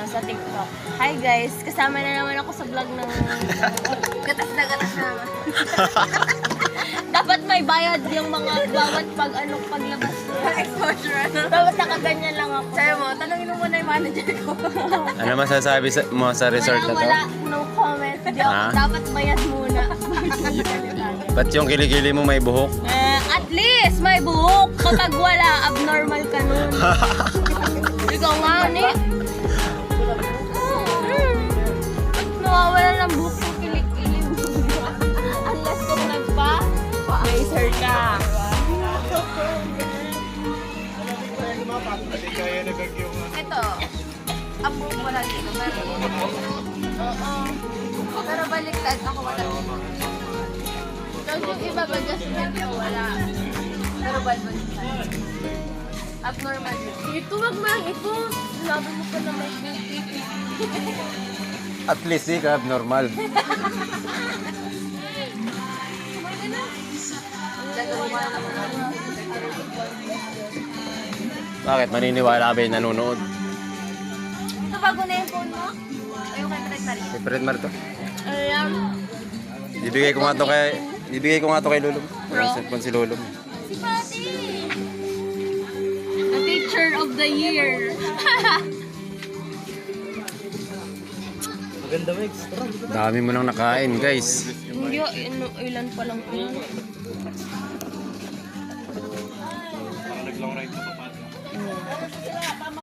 sa TikTok. Hi guys, kasama na naman ako sa vlog ng gatas na naman. Dapat may bayad yung mga bawat paglabas ko. Exposure. Dapat nakaganyan lang ako. Sabi mo, tanongin mo muna yung manager ko. Ano masasabi mo sa resort na to? Wala, no comment. Dapat bayad muna. Ba't yung kilikili mo may buhok? At least may buhok. Kapag wala, abnormal ka nun. Ikaw nga, ni. Nawawala ng buhok yung kilikili mo. Unless kung laser ka. Ito, approve mo lang dito. Pero baliktad ako wala dito. Tapos yung iba ba adjustment ko wala. Pero baliktad. Abnormal. Ito wag mo lang ito. Labi mo pa na may beauty. At least di ka abnormal. Bakit? Maniniwala ba yung nanonood? Ito bago na yung phone mo? Ayaw kay Fred Marie. Si Fred Mar to? Ayan. Ibigay ko nga to kay Lulum. Bro. Si Lulum. Si Pati! The teacher of the year. Maganda mo extra. Dami mo nang nakain, guys. Hindi, ilan pa lang po yan. Nag-long ride na pa.